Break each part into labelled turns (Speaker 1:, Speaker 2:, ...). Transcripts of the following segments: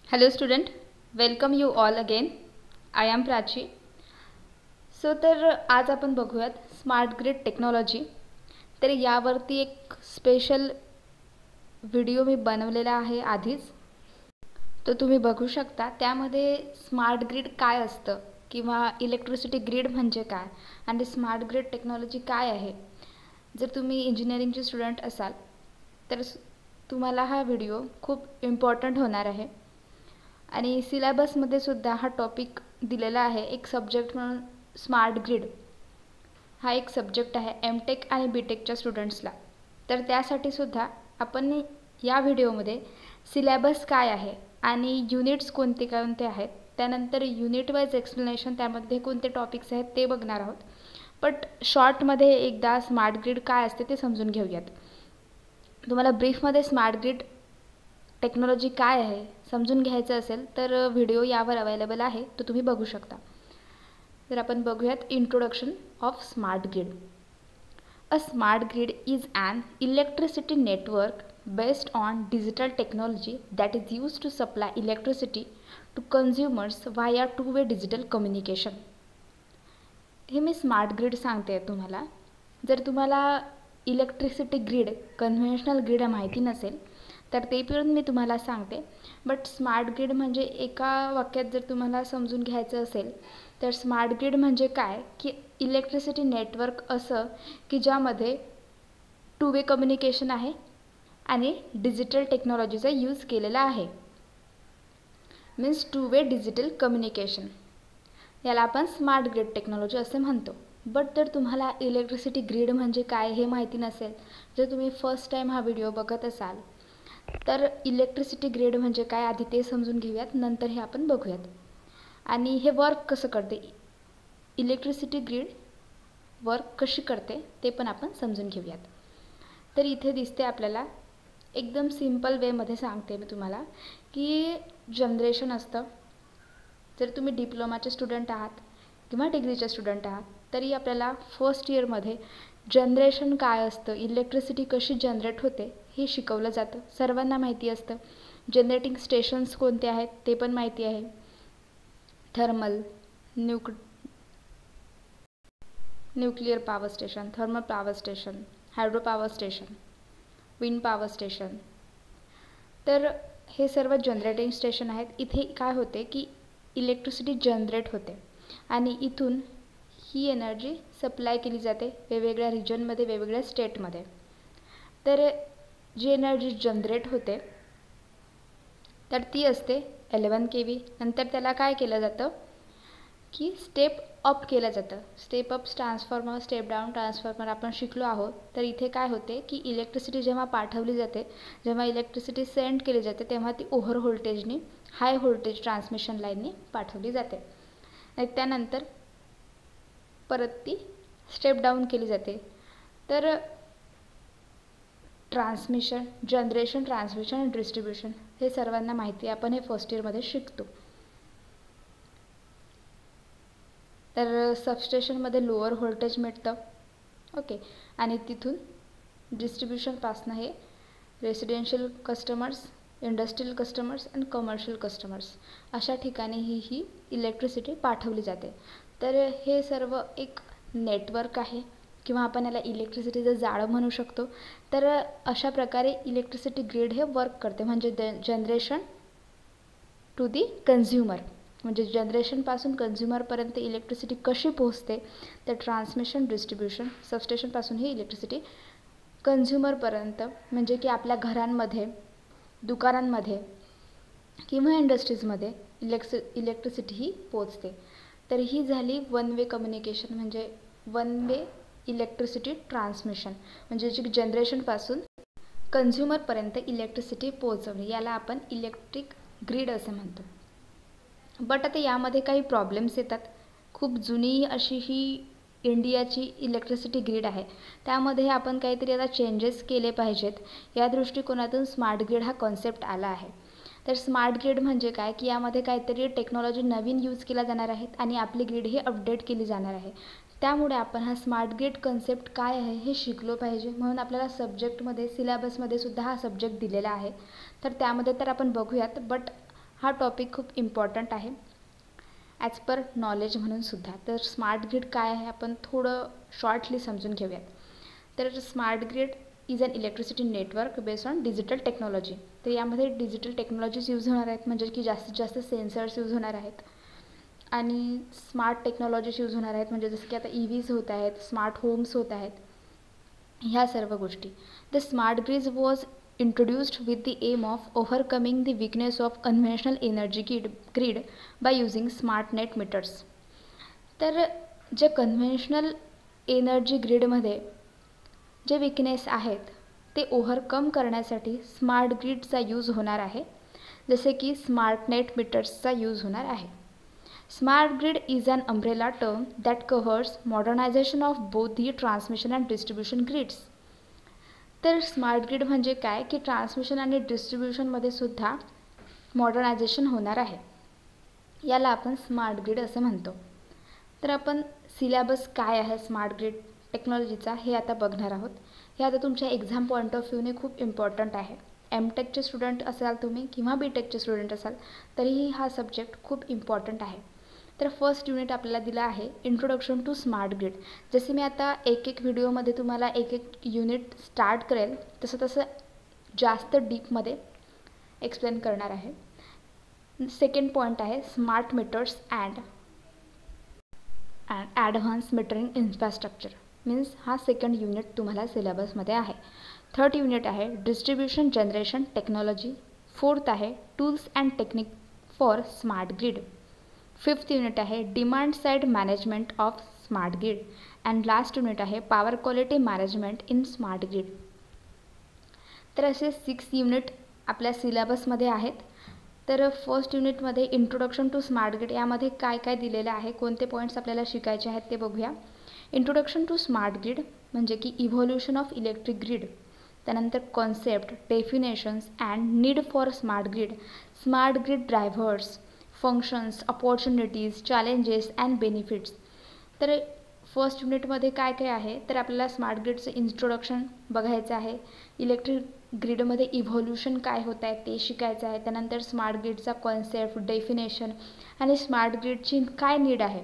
Speaker 1: Hello student, welcome you all again. I am Prachi. तर आज आपण बघूयात स्मार्ट ग्रिड टेक्नॉलॉजी. तर यावरती एक स्पेशल व्हिडिओ मी बनवलेला आहे आधीच. तो तुम्ही बघू शकता. त्यामध्ये स्मार्ट ग्रिड काय असतं किंवा इलेक्ट्रिसिटी ग्रिड म्हणजे काय आणि स्मार्ट ग्रिड टेक्नॉलॉजी काय आहे. जर तुम्ही इंजिनिअरिंगचे स्टुडंट असाल तर तुम्हाला हा व्हिडिओ खूप इम्पॉर्टंट होणार आहे. आणि सिलेबसमध्ये सुद्धा हा टॉपिक दिलेला आहे. एक सब्जेक्ट म्हणून स्मार्ट ग्रिड हा एक सब्जेक्ट आहे एमटेक आणि बीटेकच्या स्टुडंट्सला. तर त्यासाठी सुद्धा आपण या व्हिडिओमध्ये सिलेबस काय आहे आणि युनिट्स कोणते कोणते आहेत, त्यानंतर युनिट वाईज एक्सप्लेनेशन, त्यामध्ये कोणते टॉपिक्स आहेत ते बघणार आहोत. बट शॉर्टमध्ये एकदा स्मार्ट ग्रिड काय असते ते समजून घेऊयात. तुम्हाला ब्रीफमध्ये स्मार्ट ग्रिड टेक्नॉलॉजी काय आहे समजून घ्यायचं असेल तर व्हिडिओ यावर अवेलेबल आहे, तो तुम्ही बघू शकता. तर आपण बघूयात introduction of smart grid. A smart grid is an electricity network based on digital technology that is use to supply electricity to consumers via two way digital communication. हे मी स्मार्ट ग्रिड सांगते तुम्हाला. जर तुम्हाला इलेक्ट्रिसिटी ग्रिड कन्व्हेन्शनल ग्रिड माहिती नसेल तर ते पण मी तुम्हाला सांगते. बट स्मार्ट ग्रिड म्हणजे एका वाक्यात जर तुम्हाला समजून घ्यायचं असेल तर स्मार्ट ग्रिड म्हणजे काय की इलेक्ट्रिसिटी नेटवर्क असं की ज्यामध्ये टू वे कम्युनिकेशन आहे आणि डिजिटल टेक्नॉलॉजीचा यूज केलेला आहे. Means to way digital communication, याला आपण स्मार्ट ग्रिड टेक्नॉलॉजी असे म्हणतो. बट जर तुम्हाला इलेक्ट्रिसिटी ग्रिड म्हणजे काय हे माहिती नसेल, जर तुम्ही फर्स्ट टाईम हा व्हिडिओ बघत असाल तर इलेक्ट्रिसिटी ग्रिड म्हणजे काय आधी ते समजून घेऊयात, नंतर हे आपण बघूयात. आणि हे वर्क कसं करते, इलेक्ट्रिसिटी ग्रिड वर्क कशी करते ते पण आपण समजून घेऊयात. तर इथे दिसते आपल्याला, एकदम सिम्पल वेमध्ये सांगते मी तुम्हाला की जनरेशन असतं. जर तुम्ही डिप्लोमाचे स्टुडंट आहात किंवा डिग्रीचे स्टुडंट आहात तरी आपल्याला फर्स्ट इयरमध्ये जनरेशन काय असतं, इलेक्ट्रिसिटी कशी जनरेट होते हे शिकवलं जातं. सर्वांना माहिती असतं. जनरेटिंग स्टेशन्स कोणते आहेत ते पण माहिती आहे. Thermal, nuclear power station, thermal power station, hydro power station, wind power station. तर हे सर्व जनरेटिंग स्टेशन आहेत. इथे काय होते की इलेक्ट्रिसिटी जनरेट होते आणि इथून ही एनर्जी सप्लाय केली जाते वेगवेगळ्या रिजनमध्ये, वेगवेगळ्या स्टेटमध्ये. तर जी एनर्जी जनरेट होते तर ती असते 11 kV. नंतर त्याला काय केलं जातं की स्टेप अप केलं जातं. Step up transformer, step down transformer आपण शिकलो आहोत. तर इथे काय होते की इलेक्ट्रिसिटी जेव्हा पाठवली जाते, जेव्हा इलेक्ट्रिसिटी सेंड केली जाते तेव्हा ती ओव्हर व्होल्टेजनी हाय व्होल्टेज ट्रान्समिशन लाईननी पाठवली जाते आणि त्यानंतर परत ती स्टेप डाऊन केली जाते. तर ट्रान्समिशन, जनरेशन, ट्रान्समिशन आणि डिस्ट्रीब्युशन हे सर्वांना माहिती आहे, आपण हे फर्स्ट इयरमध्ये शिकतो. तर सबस्टेशनमध्ये लोअर व्होल्टेज मिळतं, ओके. आणि तिथून डिस्ट्रीब्युशनपासनं हे रेसिडेन्शियल कस्टमर्स, इंडस्ट्रियल कस्टमर्स आणि कमर्शियल कस्टमर्स अशा ठिकाणी ही इलेक्ट्रिसिटी पाठवली जाते. तर हे सर्व एक नेटवर्क आहे किंवा आपण याला इलेक्ट्रिसिटीचं जाळं म्हणू शकतो. तर अशा प्रकारे इलेक्ट्रिसिटी ग्रिड हे वर्क करते. म्हणजे जनरेशन टू दी कन्झ्युमर, म्हणजे जनरेशनपासून कन्झ्युमरपर्यंत इलेक्ट्रिसिटी कशी पोहोचते. तर ट्रान्समिशन, डिस्ट्रीब्युशन, सबस्टेशनपासून ही इलेक्ट्रिसिटी कन्झ्युमरपर्यंत, म्हणजे की आपल्या घरांमध्ये, दुकानांमध्ये किंवा इंडस्ट्रीजमध्ये इलेक्ट्रिसिटी ही पोहोचते. तर ही झाली वन वे कम्युनिकेशन, म्हणजे वन वे इलेक्ट्रिसिटी ट्रान्समिशन, म्हणजे जी जनरेशनपासून कन्झ्युमरपर्यंत इलेक्ट्रिसिटी पोहोचवणे, याला आपण इलेक्ट्रिक ग्रिड असे म्हणतो. बट आता यामध्ये काही प्रॉब्लेम्स येतात. खूप जुनी अशी ही इंडियाची इलेक्ट्रिसिटी ग्रिड आहे, त्यामध्ये आपण काहीतरी आता चेंजेस केले पाहिजेत. या दृष्टिकोनातून स्मार्ट ग्रिड हा कॉन्सेप्ट आला आहे. तर स्मार्ट ग्रिड म्हणजे काय की यामध्ये काहीतरी टेक्नॉलॉजी नवीन यूज केल्या जाणार आहेत आणि आपली ग्रिड ही अपडेट केली जाणार आहे. त्यामुळे आपण हा स्मार्ट ग्रिड कन्सेप्ट काय आहे हे शिकलो पाहिजे. म्हणून आपल्याला सब्जेक्टमध्ये, सिलेबसमध्ये सुद्धा हा सब्जेक्ट दिलेला आहे. तर त्यामध्ये तर आपण बघूयात. बट हा टॉपिक खूप इम्पॉर्टंट आहे ॲज पर नॉलेज म्हणून सुद्धा. तर स्मार्ट ग्रिड काय आहे आपण थोडं शॉर्टली समजून घेऊयात. तर smart grid is an electricity network based on digital technology. तर यामध्ये डिजिटल टेक्नॉलॉजीज यूज होणार आहेत, म्हणजे की जास्तीत जास्त सेन्सर्स यूज होणार आहेत आणि स्मार्ट टेक्नॉलॉजीज यूज होणार आहेत, म्हणजे जसं की आता EVs होत आहेत, स्मार्ट होम्स होत आहेत, ह्या सर्व गोष्टी. The smart grid was introduced with the aim of overcoming the weakness of conventional energy grid by using smart net meters. तर जे कन्व्हेन्शनल एनर्जी ग्रीडमध्ये जे विकनेस आहेत ते ओव्हरकम करण्यासाठी स्मार्ट ग्रिडचा यूज होणार आहे, जसे की स्मार्ट नेट मीटर्सचा यूज होणार आहे. Smart grid is an umbrella term that covers modernisation of both the transmission and distribution grids. तर स्मार्ट ग्रिड म्हणजे काय की ट्रान्समिशन आणि डिस्ट्रीब्युशनमध्ये सुद्धा मॉडर्नायझेशन होणार आहे. याला आपण स्मार्ट ग्रिड असे म्हणतो. तर आपण सिलेबस काय आहे स्मार्ट ग्रिड टेक्नॉलॉजीचा हे आता बघणार आहोत. हे आता तुमच्या एक्झाम पॉईंट ऑफ व्ह्यूने खूप इम्पॉर्टंट आहे. MTechचे स्टुडंट असाल तुम्ही किंवा BTechचे स्टुडंट असाल तरीही हा सब्जेक्ट खूप इम्पॉर्टंट आहे. तर फर्स्ट युनिट आपल्याला दिलं आहे इंट्रोडक्शन टू स्मार्ट ग्रिड. जसे मी आता एक एक व्हिडिओमध्ये तुम्हाला एक एक युनिट स्टार्ट करेल तसं तसं जास्त डीपमध्ये एक्सप्लेन करणार आहे. सेकंड पॉईंट आहे smart meters and advance metering infrastructure. Means हा सेकंड युनिट तुम्हाला सिलेबसमध्ये आहे. थर्ड युनिट आहे डिस्ट्रीब्युशन जनरेशन टेक्नॉलॉजी. फोर्थ आहे tools and technique for smart grid. Fifth unit आहे demand side management of smart grid. And last unit आहे power quality management in smart grid. तर असे 6 unit आपल्या सिलेबसमध्ये आहेत. तर फर्स्ट युनिटमध्ये इंट्रोडक्शन टू स्मार्ट ग्रिड यामध्ये काय काय दिलेलं आहे, कोणते पॉईंट्स आपल्याला शिकायचे आहेत ते बघूया. इंट्रोडक्शन टू स्मार्ट ग्रिड म्हणजे की इव्होल्युशन ऑफ इलेक्ट्रिक ग्रिड. त्यानंतर concept, definitions and need for smart grid, smart grid drivers, functions, opportunities, challenges and benefits. तर फर्स्ट युनिटमध्ये काय काय आहे तर आपल्याला स्मार्ट ग्रिडचं इंट्रोडक्शन बघायचं आहे. इलेक्ट्रिक ग्रिडमध्ये इव्होल्युशन काय होत आहे ते शिकायचं आहे. त्यानंतर स्मार्ट ग्रिडचा कॉन्सेप्ट, डेफिनेशन आणि स्मार्ट ग्रिडची काय नीड आहे,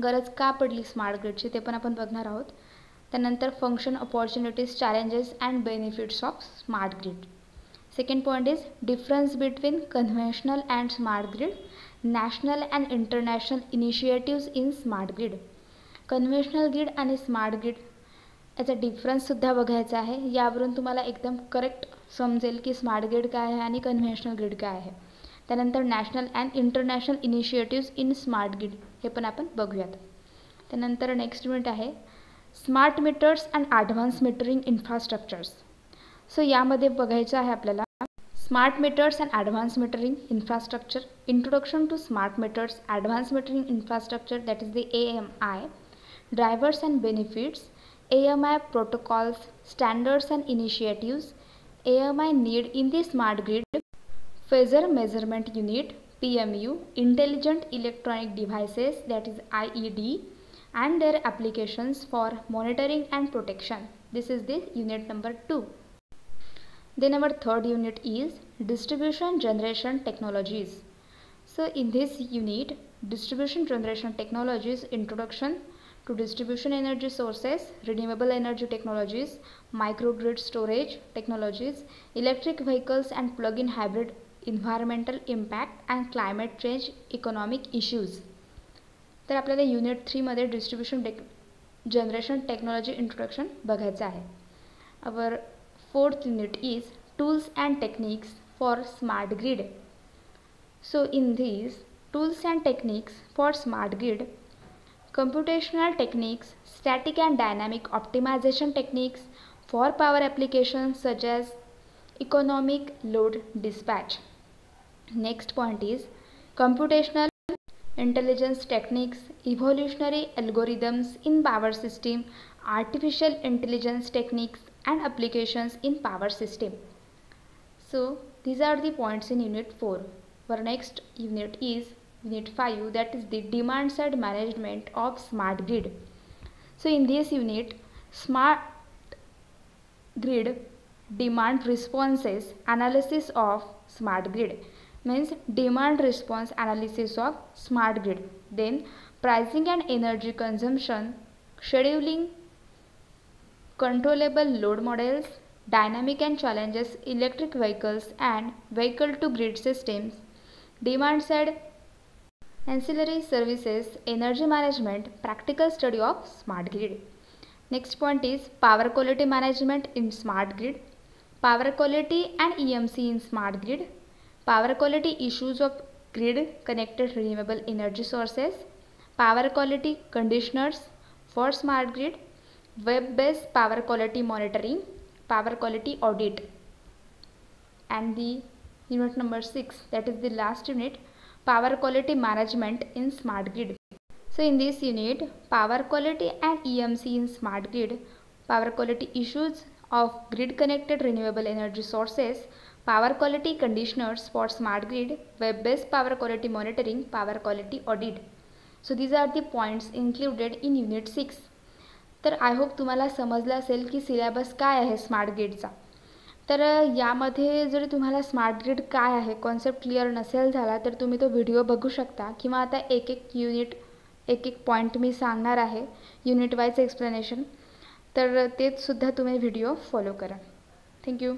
Speaker 1: गरज का पडली स्मार्ट ग्रिडची ते पण आपण बघणार आहोत. त्यानंतर function, opportunities, challenges and benefits of smart grid. Second point is difference between conventional and smart grid, national and international initiatives in smart grid. Conventional grid आणि स्मार्ट ग्रिड याचा डिफरन्ससुद्धा बघायचा आहे. यावरून तुम्हाला एकदम करेक्ट समजेल की स्मार्ट ग्रिड काय आहे आणि कन्व्हेन्शनल ग्रिड काय आहे. त्यानंतर national and international initiatives in smart grid हे पण आपण बघूयात. त्यानंतर नेक्स्ट युनिट आहे smart meters and advance metering infrastructures. So यामध्ये बघायचं आहे आपल्याला smart meters and advance metering infrastructure. Introduction to smart meters, advance metering infrastructure that is the AMI. Drivers and benefits, AMI protocols, standards and initiatives, AMI need in the smart grid, phasor measurement unit, PMU, intelligent electronic devices that is IED and their applications for monitoring and protection. This is the unit number 2. Then our third unit is distribution generation technologies. So in this unit, distribution generation technologies introduction to distribution energy sources, renewable energy technologies, microgrid storage technologies, electric vehicles and plug-in hybrid, environmental impact and climate change economic issues. तर आपल्याला unit 3 मध्ये distribution generation technology introduction बघायचं आहे. Our fourth unit is tools and techniques for smart grid. So in this tools and techniques for smart grid, computational techniques, static and dynamic optimization techniques for power applications such as economic load dispatch. Next point is computational intelligence techniques, evolutionary algorithms in power system, artificial intelligence techniques and applications in power system. So these are the points in unit 4. Our next unit is Unit 5, that is the demand side management of smart grid. So in this unit, smart grid demand responses analysis of smart grid means demand response analysis of smart grid, then pricing and energy consumption, scheduling, controllable load models, dynamic and challenges electric vehicles and vehicle to grid systems, demand side ancillary services, energy management, practical study of smart grid. Next point is power quality management in smart grid, power quality and EMC in smart grid, power quality issues of grid connected renewable energy sources, power quality conditioners for smart grid, web-based power quality monitoring, power quality audit. And the unit number 6, that is the last unit, power quality management in smart grid. So in this unit, power quality and EMC in smart grid, power quality issues of grid connected renewable energy sources, power quality conditioners for smart grid, web-based power quality monitoring, power quality audit. So these are the points included in unit 6. तर I hope तुम्हाला समजलं असेल की syllabus काय आहे smart ग्रिडचा. तर यामध्ये जर तुम्हाला स्मार्ट ग्रिड काय आहे कॉन्सेप्ट क्लिअर नसेल झाला तर तुम्ही तो व्हिडिओ बघू शकता किंवा आता एक एक युनिट एक एक पॉईंट मी सांगणार आहे युनिट वाईज एक्सप्लेनेशन, तर तेच सुद्धा तुम्ही व्हिडिओ फॉलो करा. थँक्यू.